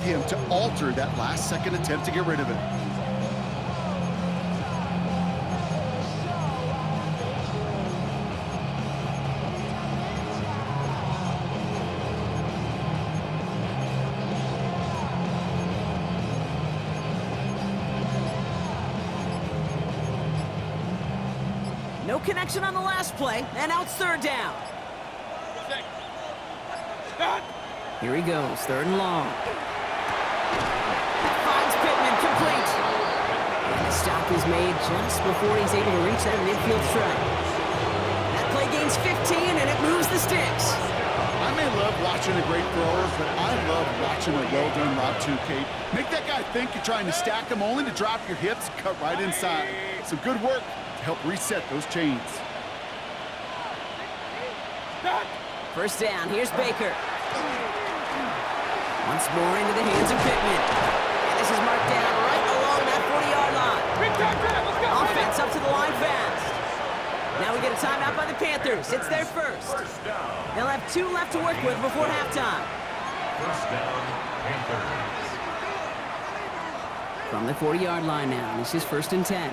him to alter that last-second attempt to get rid of it. No connection on the last play, and now it's third down. Here he goes, third and long. Finds Pittman, complete. And the stop is made just before he's able to reach that midfield strike. That play gains 15, and it moves the sticks. I may love watching a great thrower, but I love watching a well-done route too, Kate. Make that guy think you're trying to stack him only to drop your hips and cut right inside. Some good work to help reset those chains. First down, here's Baker. Once more into the hands of Pittman. And this is marked down right along that 40-yard line. Offense up to the line fast. Now we get a timeout by the Panthers. It's their first. They'll have 2 left to work with before halftime. First down, Panthers. From the 40-yard line now, this is first and 10.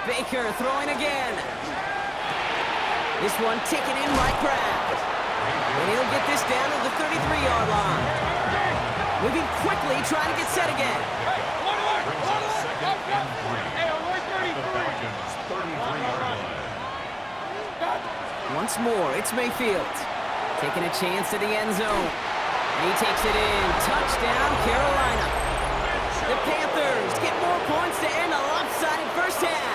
Baker throwing again. This one taken in by Kraft. And he'll get this down to the 33-yard line. Moving quickly, trying to get set again. Once more, it's Mayfield. Taking a chance at the end zone. And he takes it in. Touchdown, Carolina. The Panthers get more points to end a lopsided first half.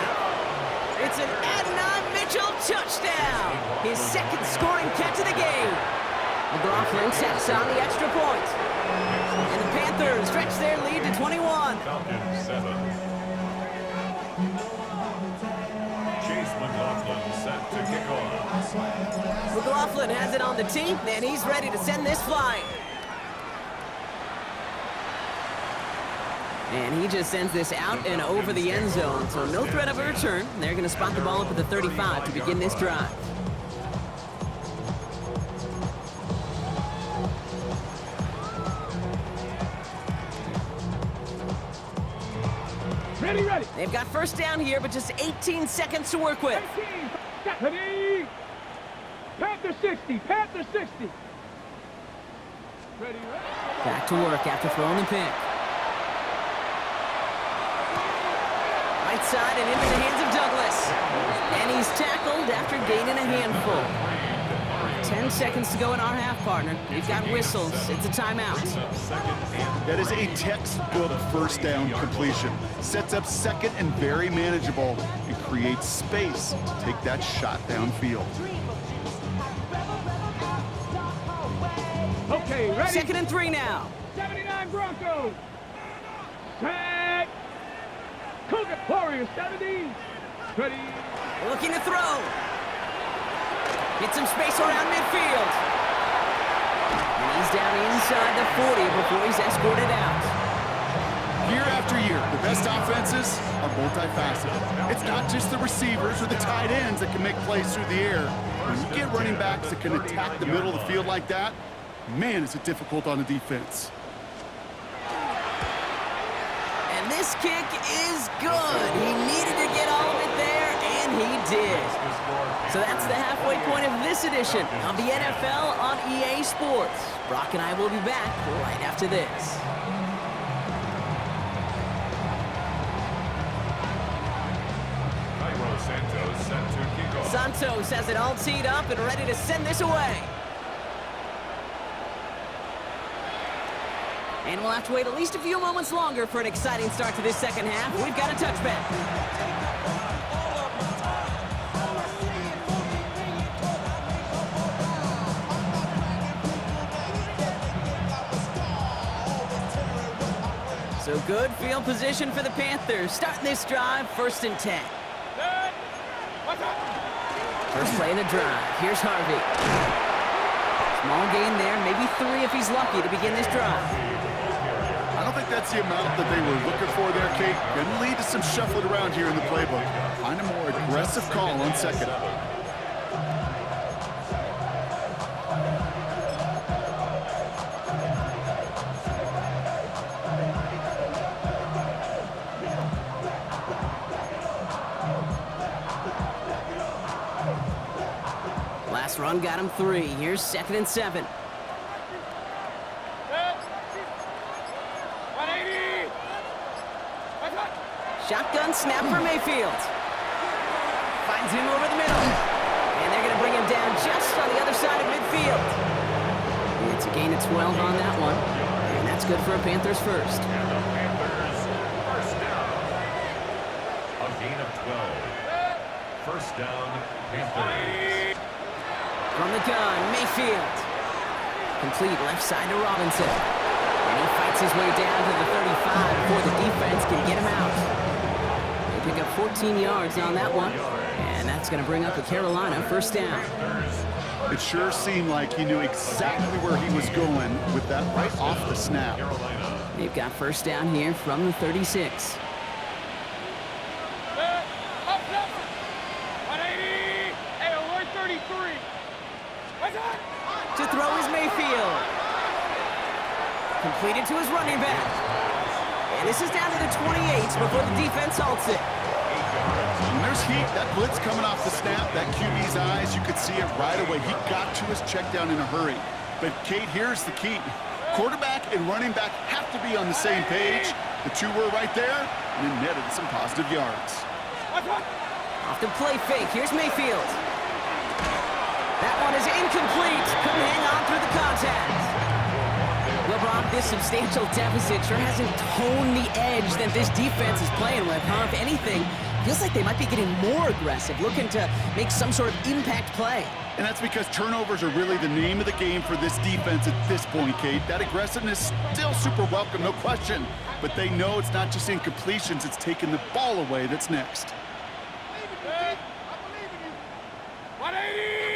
It's an Adonai Mitchell touchdown. His second scoring catch of the game. McLaughlin sets on the extra point. And the Panthers stretch their lead to 21. Falcons 7. Chase McLaughlin set to kick off. McLaughlin has it on the tee, and he's ready to send this flying. And he just sends this out and over the end zone, so no threat of a return. They're going to spot the ball up at the 35 to begin this drive. Ready. They've got first down here, but just 18 seconds to work with. Ready. Panther 60. Panther 60. Ready. Back to work after throwing the pick. Right side and into the hands of Douglas. And he's tackled after gaining a handful. 10 seconds to go in our half, partner. We've got whistles. It's a timeout. That is a textbook first down completion. Sets up second and very manageable and creates space to take that shot downfield. Okay, ready. Second and 3 now. 79 Broncos. Set. Cougar Warriors 70. Ready. Looking to throw. Get some space around midfield. And he's down inside the 40 before he's escorted out. Year after year, the best offenses are multifaceted. It's not just the receivers or the tight ends that can make plays through the air. When you get running backs that can attack the middle of the field like that, man, is it difficult on the defense. And this kick is good. He needed to get all of it there, and he did. So that's the halfway point of this edition of the NFL on EA Sports. Brock and I will be back right after this. Santos has it all teed up and ready to send this away. And we'll have to wait at least a few moments longer for an exciting start to this second half. We've got a touchback. So good field position for the Panthers. Starting this drive, first and 10. First play of the drive. Here's Harvey. Small gain there, maybe 3 if he's lucky to begin this drive. I don't think think that's the amount that they were looking for there, Kate. Going to lead to some shuffling around here in the playbook. Find a more aggressive call on second. Last run got him 3. Here's 2nd and 7. 180. Shotgun snap for Mayfield. Finds him over the middle. And they're going to bring him down just on the other side of midfield. It's a gain of 12 on that one. And that's good for a Panthers first. And the Panthers first down. A gain of 12. First down, Panthers. From the gun, Mayfield. Complete left side to Robinson. And he fights his way down to the 35 before the defense can get him out. They pick up 14 yards on that one. And that's going to bring up a Carolina first down. It sure seemed like he knew exactly where he was going with that right off the snap. They've got first down here from the 36. 180. Hey, alert 33. To throw is Mayfield. Completed to his running back. And this is down to the 28 before the defense halts it. When there's heat, that blitz coming off the snap, that QB's eyes, you could see it right away. He got to his check down in a hurry. But, Kate, here's the key. Quarterback and running back have to be on the same page. The two were right there, and it netted some positive yards. Off the play fake. Here's Mayfield. That one is incomplete. Couldn't hang on through the contact. Well, Brock, this substantial deficit sure hasn't toned the edge that this defense is playing with, huh? If anything, feels like they might be getting more aggressive, looking to make some sort of impact play. And that's because turnovers are really the name of the game for this defense at this point, Kate. That aggressiveness still super welcome, no question. But they know it's not just incompletions, it's taking the ball away that's next. 180.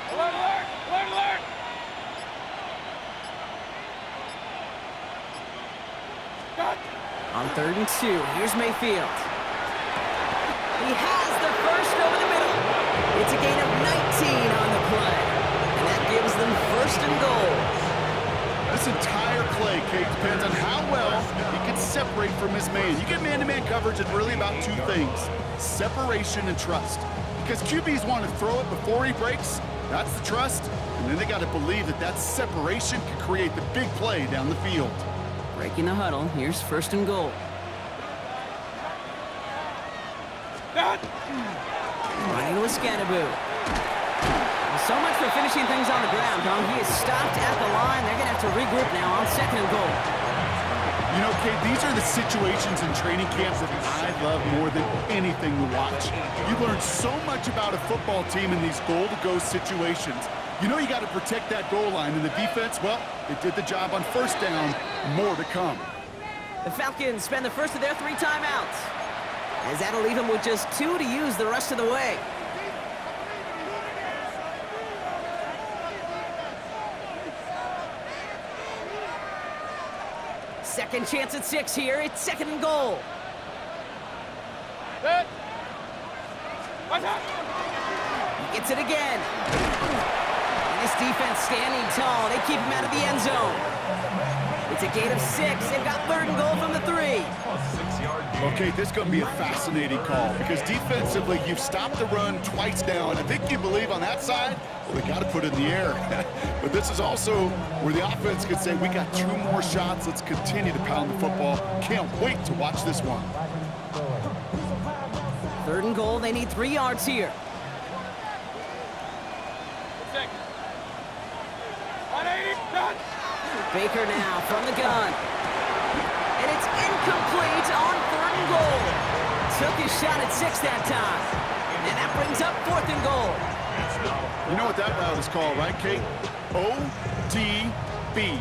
Alert, alert, alert, alert. On 3rd and 2, here's Mayfield. He has the first over the middle. It's a gain of 19 on the play. And that gives them 1st and goal. This entire play, Kate, depends on how well he can separate from his man. You get man-to-man coverage, it's really about two things, separation and trust. Because QBs want to throw it before he breaks, that's the trust, and then they got to believe that that separation can create the big play down the field. Breaking the huddle, here's 1st and goal. Running with Scannaboo. So much for finishing things on the ground, huh? He is stopped at the line. They're going to have to regroup now on 2nd and goal. You know, Kate, these are the situations in training camps that I love more than anything to watch. You learn so much about a football team in these goal-to-go situations. You know you got to protect that goal line, and the defense, well, they did the job on 1st down. More to come. The Falcons spend the first of their 3 timeouts, as that'll leave them with just 2 to use the rest of the way. Second chance at 6 here. It's 2nd and goal. He gets it again. And this defense standing tall. They keep him out of the end zone. It's a gain of 6. They've got 3rd and goal from the 3. Okay, this is going to be a fascinating call because defensively, you've stopped the run twice now, and I think you believe on that side, well, they got to put it in the air. But this is also where the offense could say, we got 2 more shots. Let's continue to pound the football. Can't wait to watch this one. 3rd and goal. They need 3 yards here. Baker now from the gun. And it's incomplete on 3rd and goal. Took his shot at 6 that time. And that brings up 4th and goal. You know what that route is called, right, Kate? ODB,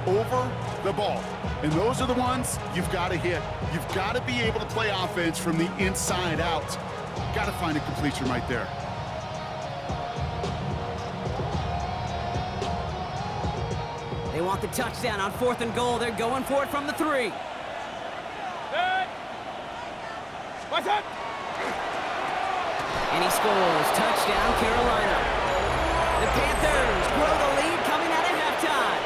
over the ball. And those are the ones you've got to hit. You've got to be able to play offense from the inside out. Got to find a completion right there. want the touchdown on 4th and goal. They're going for it from the 3. What's up? And he scores. Touchdown, Carolina. The Panthers grow the lead coming out of halftime.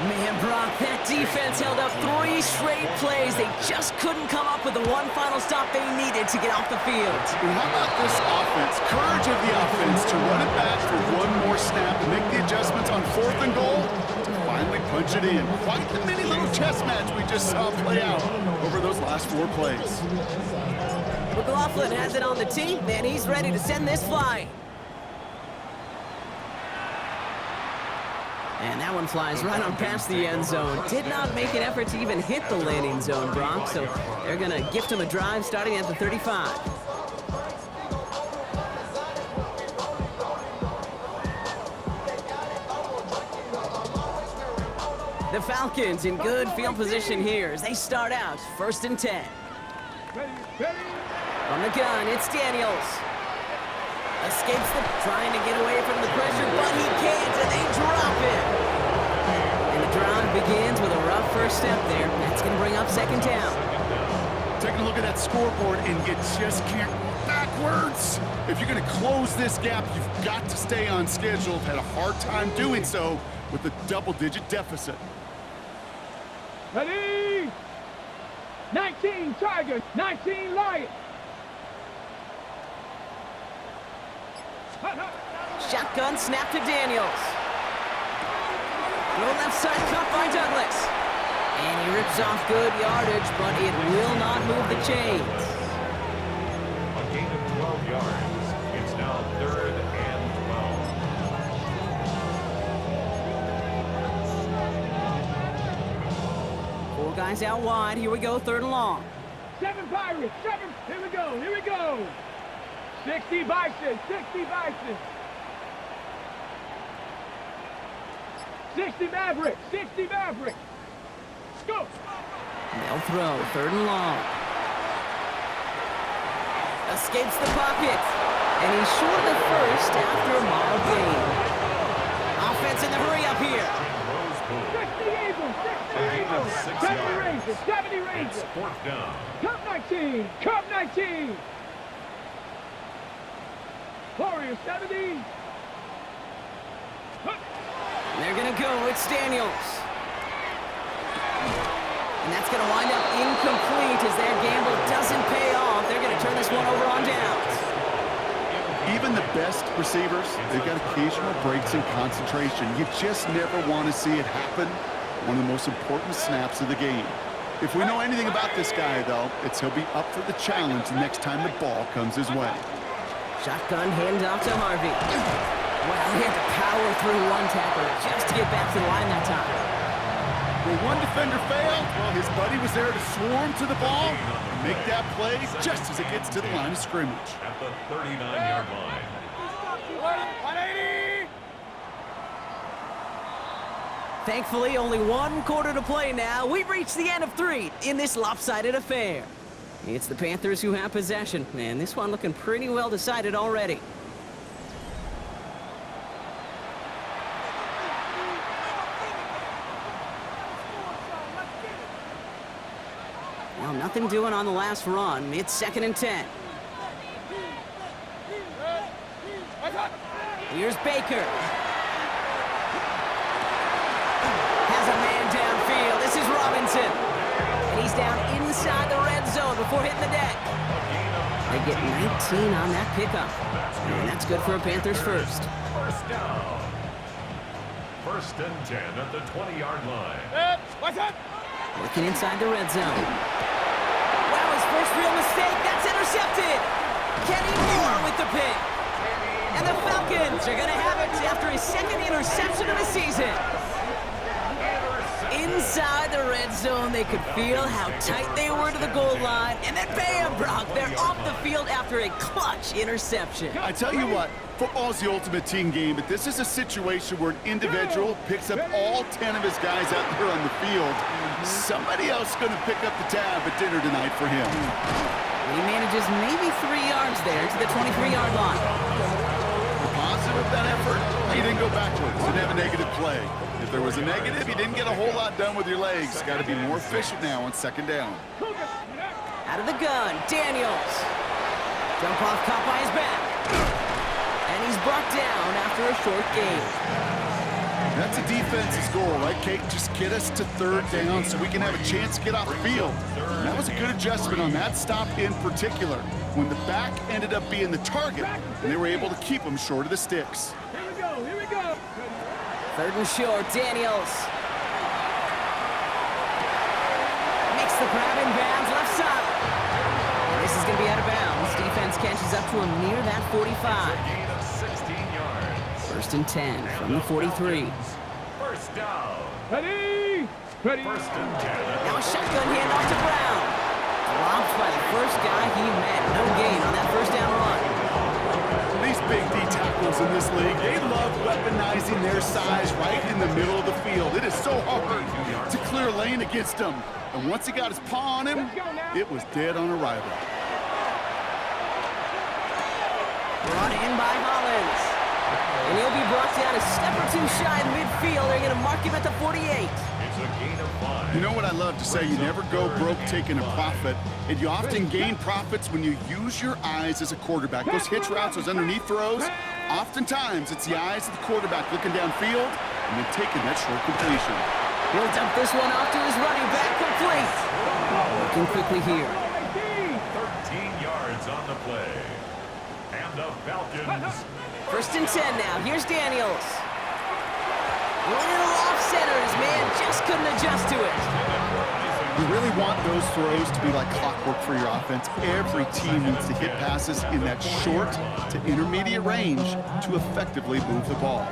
Man, Brock, that defense held up 3 straight plays. They just couldn't come up with the one final stop they needed to get off the field. And how about this offense? Courage of the offense to run it back for one more snap and make the adjustments on 4th and goal to finally punch it in. Quite the mini little chess match we just saw play out over those last 4 plays. McLaughlin has it on the tee, and he's ready to send this flying. And that one flies right on past the end zone. Did not make an effort to even hit the landing zone, Brock, so they're going to gift him a drive starting at the 35. The Falcons in good field position here as they start out 1st and 10. From the gun, it's Daniels. Escapes trying to get away from the pressure, but he can't, and they drop it. And the drive begins with a rough first step there. That's going to bring up 2nd down. Taking a look at that scoreboard, and you just can't go backwards. If you're going to close this gap, you've got to stay on schedule. Had a hard time doing so with a double-digit deficit. Ready? 19 Tigers, 19 Lions. Shotgun snap to Daniels. Throw left side cut by Douglas. And he rips off good yardage, but it will not move the chains. A gain of 12 yards. It's now 3rd and 12. 4 guys out wide. Here we go, 3rd and long. 7 Pirates, 7. Here we go, here we go. 60 Bison, 60 Bison. 60 Mavericks, 60 Mavericks. Go. They'll throw, 3rd and long. Escapes the pocket. And he's short of first after a mild gain. Offense in the hurry up here. 60 Eagles, 60 Eagles. 70 Rangers, 70 Rangers. It's 4th down. Cup 19, Cup 19. Warriors 70. They're going to go. It's Daniels. And that's going to wind up incomplete as their gamble doesn't pay off. They're going to turn this one over on downs. Even the best receivers, they've got occasional breaks in concentration. You just never want to see it happen. One of the most important snaps of the game. If we know anything about this guy, though, it's he'll be up for the challenge the next time the ball comes his way. Shotgun handoff to Harvey. Well, he had to power through one tackler just to get back to the line that time. When one defender failed, well, his buddy was there to swarm to the ball and make that play just as it gets to the line of scrimmage. At the 39-yard line. 180. Thankfully, only 1 quarter to play now. We've reached the end of 3 in this lopsided affair. It's the Panthers who have possession, and this one looking pretty well decided already. Well, nothing doing on the last run. It's 2nd and 10. Here's Baker. Has a man downfield. This is Robinson. And he's down inside the red zone before hitting the deck. They get 19 on that pickup. And that's good for a Panthers first. First down. 1st and 10 at the 20-yard line. What's up? Working inside the red zone. Wow, his first real mistake. That's intercepted. Kenny Moore with the pick. And the Falcons are going to have it after his 2nd interception of the season. Inside the red zone, they could feel how tight they were to the goal line. And then bam, Brock, they're off the field after a clutch interception. I tell you what, football's the ultimate team game, but this is a situation where an individual picks up all 10 of his guys out there on the field. Somebody else is going to pick up the tab at dinner tonight for him. And he manages maybe 3 yards there to the 23-yard line. The positive with that effort, he didn't go backwards. Didn't have a negative play. If there was a negative, you didn't get a whole lot done with your legs. Got to be more efficient now on second down. Out of the gun, Daniels. Jump off caught by his back. And he's brought down after a short gain. That's a defense's goal, right, Kate? Just get us to third down so we can have a chance to get off the field. And that was a good adjustment on that stop in particular, when the back ended up being the target, and they were able to keep him short of the sticks. Here we go, here we go. Third and short, Daniels. Makes the grab in bounds, left side. And this is going to be out of bounds. Defense catches up to him near that 45. Gain of 16 yards. First and 10 from the 43. First down. Ready? Ready. First and 10. Now a shotgun handoff to Brown. Dropped by the first guy he met. No gain on that first down run. These big D tackles in this league, they love weaponizing their size right in the middle of the field. It is so hard to clear lane against him. And once he got his paw on him, it was dead on arrival. Brought in by Hollins. And he'll be brought down a step or two shy in midfield. They're going to mark him at the 48. It's a gain of 5. You know what I love to say? You never go broke taking a profit. And you often gain profits when you use your eyes as a quarterback. Those hitch routes, those underneath throws, oftentimes it's the eyes of the quarterback looking downfield and then taking that short completion. He'll dump this one off to his running back, complete. Working quickly here. 13 yards on the play. And the Falcons. First and 10 now. Here's Daniels. Little off centers, man. Just couldn't adjust to it. You really want those throws to be like clockwork for your offense. Every team needs to hit passes in that short to intermediate range to effectively move the ball.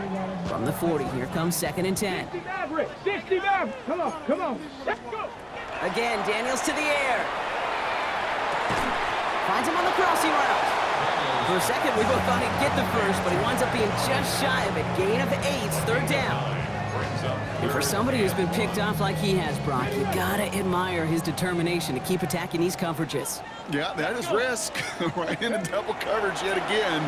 From the 40, here comes second and 10. 60 Maverick, 60 Maverick. Come on, come on. Let's go. Again, Daniels to the air. Finds him on the crossing route. For a second, we both thought he'd get the first, but he winds up being just shy of a gain of 8, third down. And for somebody who's been picked off like he has, Brock, you gotta admire his determination to keep attacking these coverages. Yeah, that is risk. Right in a double coverage yet again.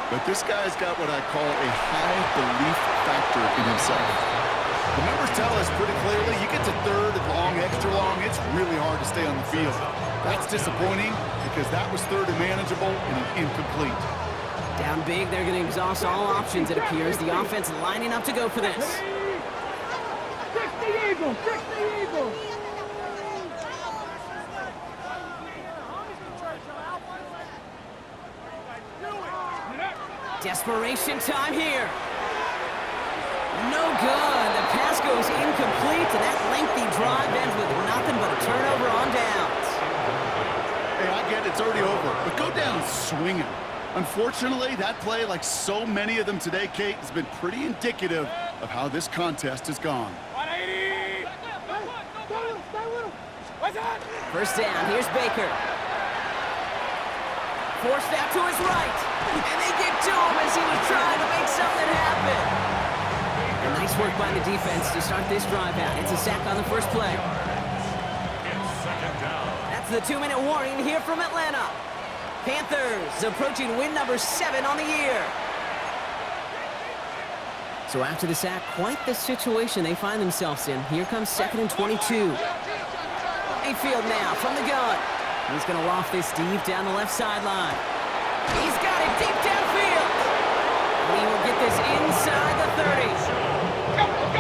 But this guy's got what I call a high belief factor in himself. The numbers tell us pretty clearly, you get to third and long, extra long, it's really hard to stay on the field. That's disappointing because that was third and manageable and an incomplete. Down big, they're going to exhaust all options, it appears. The offense lining up to go for this. 60 Eagles, 60 Eagles. Desperation time here. No good. The pass goes incomplete, and that lengthy drive ends with nothing but a turnover on downs. Hey, I get it's already over, but go down swinging. Unfortunately, that play, like so many of them today, Kate, has been pretty indicative of how this contest has gone. 180. What's that? First down, here's Baker. Forced out to his right. And they get to him as he was trying to make something happen. And nice work by the defense to start this drive out. It's a sack on the first play. That's the 2-minute warning here from Atlanta. Panthers approaching win number 7 on the year. So after the sack, quite the situation they find themselves in. Here comes second and 22. Mayfield now from the gun. He's going to loft this deep down the left sideline. He's got it deep downfield. And he will get this inside the 30.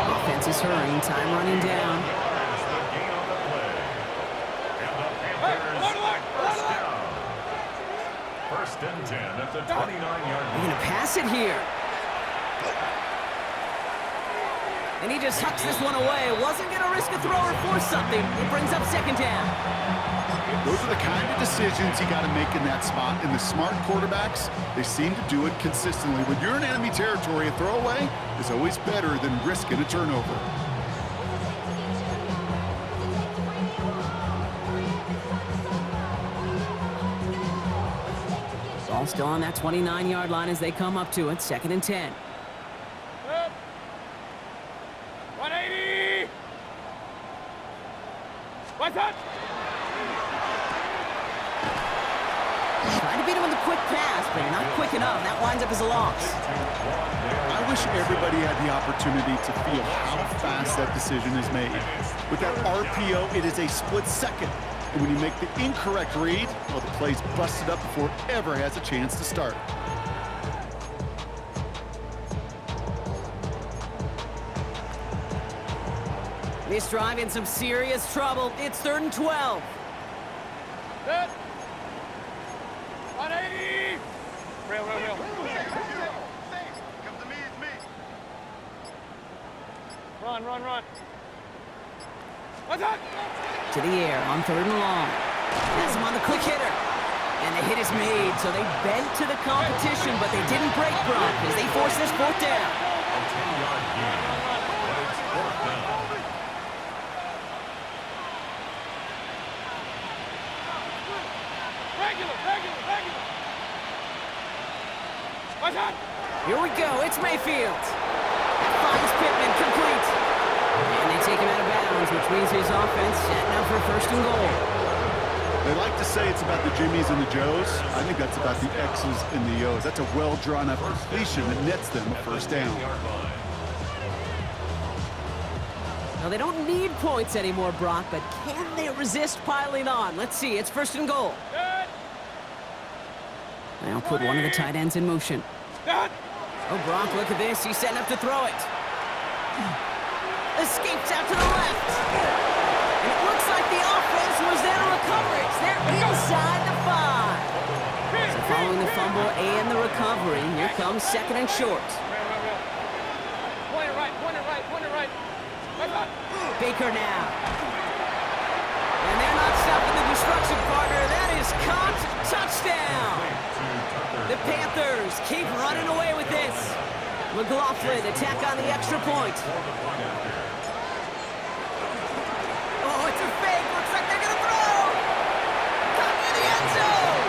Offense is hurrying, time running down. First and 10 at the 29-yard line. They're going to pass it here. And he just hucks this one away. Wasn't going to risk a throw or force something. It brings up second down. Those are the kind of decisions you got to make in that spot. And the smart quarterbacks, they seem to do it consistently. When you're in enemy territory, a throwaway is always better than risking a turnover. Ball still on that 29-yard line as they come up to it. Second and 10. 180. What's that? Trying to beat him with the quick pass, but not quick enough. That winds up as a loss. I wish everybody had the opportunity to feel how fast that decision is made. With that RPO, it is a split second. And when you make the incorrect read, well, the play's busted up before it ever has a chance to start. This drive in some serious trouble. It's 3rd and 12. Set. 180. Real. Come to me, it's me. Run. What's up? To the air on 3rd and long. Has him on the quick hitter. And the hit is made, so they bent to the competition, but they didn't break Brock as they force this 4th down. A 10-yard gain, but it's 4th down. Regular. What's up? Here we go. It's Mayfield. That finds Pittman complete. And they take him out of bounds, which means his offense setting up for 1st and goal. They like to say it's about the Jimmies and the Joes. I think that's about the X's and the O's. That's a well-drawn-up completion that nets them a 1st down. Now, they don't need points anymore, Brock, but can they resist piling on? Let's see. It's 1st and goal. Set. They'll put one of the tight ends in motion. Set. Oh, Brock, look at this. He's setting up to throw it. Escapes out to the left. And it looks like the offense was there to recover it. They're inside the 5. So following the fumble and the recovery, here comes 2nd and short. Real. Point it right. What's up? Baker now. And they're not stopping the destruction, partner. That is caught. Touchdown. The Panthers keep running away with this. McLaughlin attack on the extra point. Oh, it's a fake. Looks like they're going to throw. Caught near the end zone.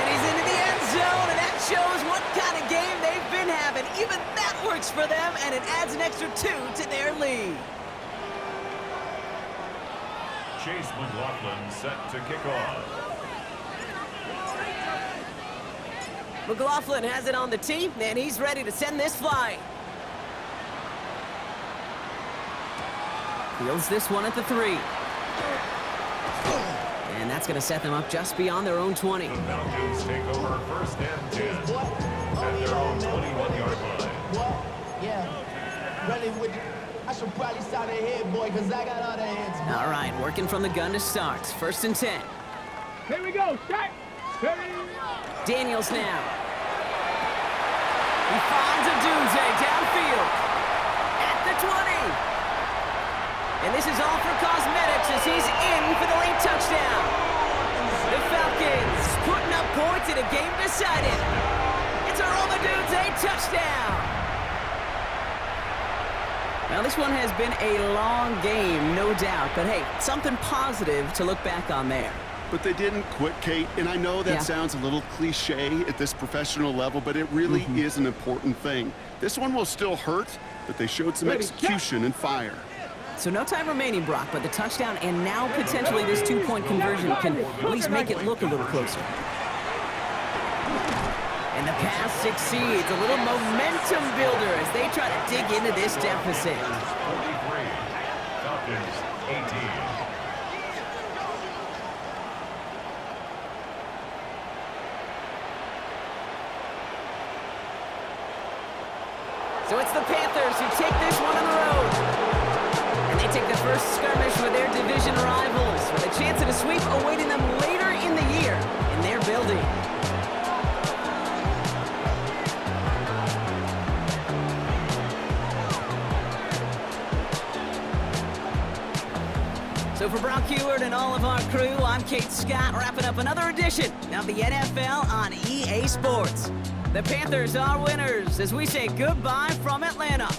And he's into the end zone, and that shows what kind of game they've been having. Even that works for them, and it adds an extra 2 to their lead. Chase McLaughlin set to kick off. McLaughlin has it on the tee, and he's ready to send this flying. Fields this one at the 3. And that's going to set them up just beyond their own 20. The Falcons take over 1st and 10 at their own 21-yard line. Yeah. Really with I should probably start ahead, boy, because I got all the hands. All right, working from the gun to start. 1st and 10. Here we go. Set. Ready. Daniels now. He finds a doozy downfield. At the 20. And this is all for cosmetics as he's in for the late touchdown. The Falcons putting up points in a game decided. It's a Romadooze touchdown. Now, this one has been a long game, no doubt. But, hey, something positive to look back on there. But they didn't quit, Kate, and I know that sounds a little cliche at this professional level, but it really is an important thing. This one will still hurt, but they showed some execution and fire. So no time remaining, Brock, but the touchdown and now potentially this 2-point conversion can at least make it look a little closer. And the pass succeeds, a little momentum builder as they try to dig into this deficit. 43, Falcons 18. So it's the Panthers who take this one on the road. And they take the first skirmish with their division rivals with a chance at a sweep awaiting them later in the year in their building. So for Brock Heward and all of our crew, I'm Kate Scott, wrapping up another edition of the NFL on EA Sports. The Panthers are winners as we say goodbye from Atlanta.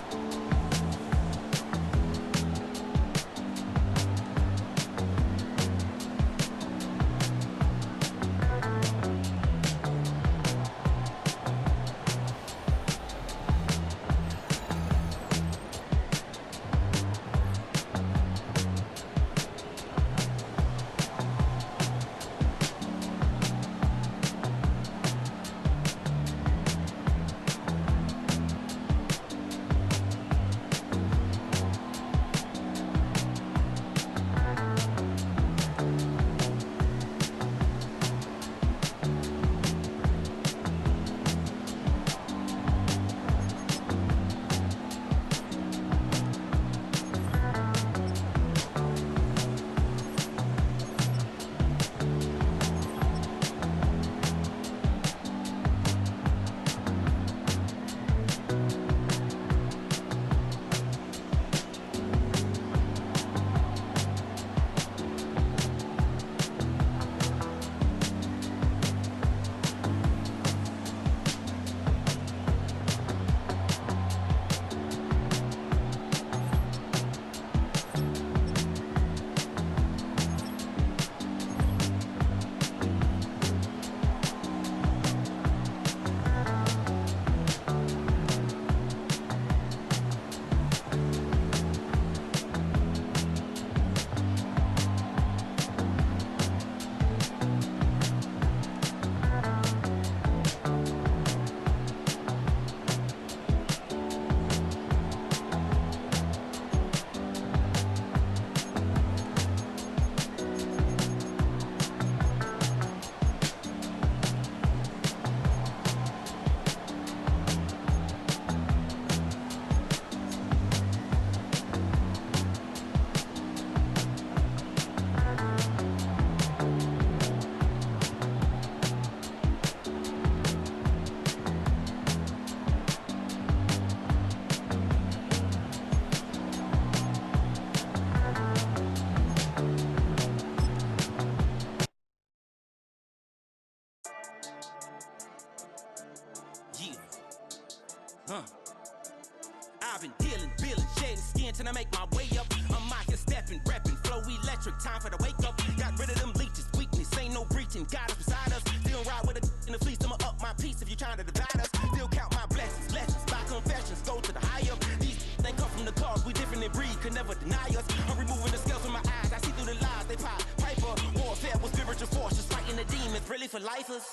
I've been dealing, feeling, shedding skin till I make my way up. I'm out here stepping, repping, flow electric, time for the wake up. Got rid of them leeches, weakness, ain't no breaching. God is beside us, still ride with a in the fleece. I'ma up my piece if you trying to divide us. Still count my blessings, lessons, by confessions, go to the high up. These they come from the cause, we different in breed, could never deny us. I'm removing the scales from my eyes, I see through the lies, they pop. Piper, warfare with spiritual force, just fighting the demons, really for lifers.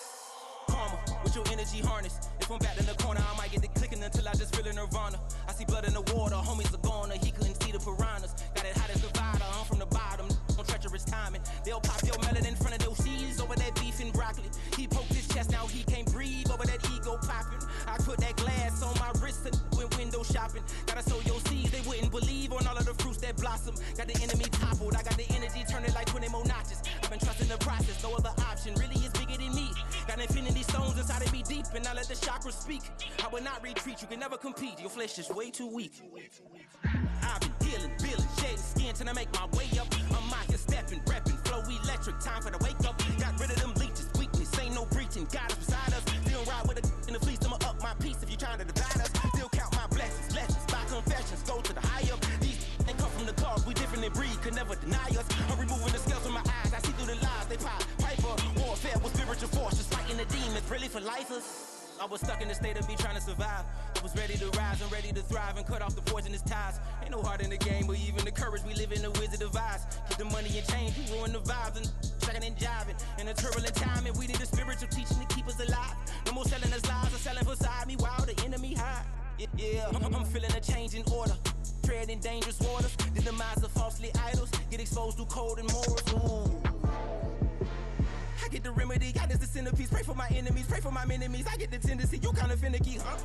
Karma, with your energy harness. If I'm back in the corner, I might get the clicking until I just feel a nirvana. I see blood in the water, homies are gone, he couldn't see the piranhas. Got it hot as Nevada, I'm from the bottom, on treacherous timing. They'll pop your melon in front of those seeds over that beef and broccoli. He poked his chest, now he can't breathe over that ego popping. I put that glass on my wrist and went window shopping. Gotta sow your seeds, they wouldn't believe on all of the fruits that blossom. Got the enemy toppled, I got the energy turning like 20 more notches. I've been trusting the process, no other option really is bigger than me. Got infinity stones inside of me deep, and I let the chakras speak. I will not retreat, you can never compete, your flesh is way too weak. I've been dealing, feeling, shedding skin till I make my way up. I'm out here stepping, repping, flow electric, time for the wake up. Got rid of them leeches, weakness, ain't no breaching. God is beside us, still ride with a in the fleece. I'ma up my piece if you trying to divide us. Still count my blessings, lessons, by confessions, go to the high up. These they come from the cause, we different in breed, could never deny us. I'm removing the scales from my eyes, I see through the lies, they pop. Piper, warfare with spiritual force, just fighting the demons, really for lifers. I was stuck in the state of me trying to survive. I was ready to rise and ready to thrive and cut off the poisonous ties. Ain't no heart in the game, but even the courage we live in the wizard of Oz. Get the money and change, you ruin the vibes and tracking and jiving. In a turbulent time, and we need a spiritual teaching to keep us alive. No more selling us lies or selling beside me while the enemy hide. Yeah, I'm feeling a change in order. Treading dangerous waters, the demise of falsely idols. Get exposed through code and morals. Ooh. I get the remedy, God is the centerpiece. Pray for my enemies, pray for my enemies. I get the tendency, you kinda finicky, huh?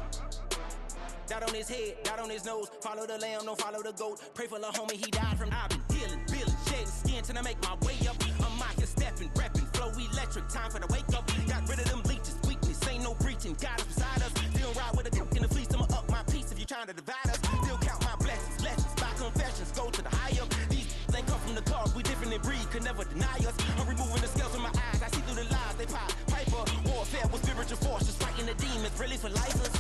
Dot on his head, dot on his nose. Follow the lamb, don't follow the goat. Pray for the homie, he died from. I've been healing, feeling, shedding skin till I make my way up. I'm out here stepping, repping, flow electric, time for the wake up. Got rid of them leeches, weakness, ain't no breaching. God is beside us, still ride with a dick in the fleece. I'ma up my piece if you trying to divide us. Still count my blessings, lessons, by confessions, go to the high up. These they come from the cause, we different in breed, could never deny us. I'm removing the scales from my eyes, I see through the lies, they pop. Piper, warfare with spiritual force, just fighting the demons, really for lifers.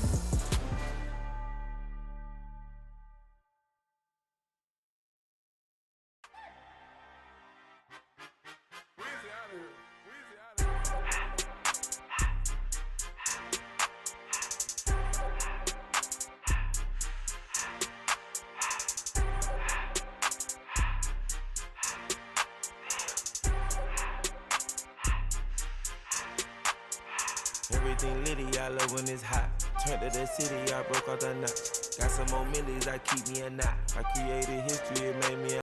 Everything litty, I love when it's hot. Turned to the city, I broke out the notch. Got some more millies, I keep me a knot. I created history, it made me a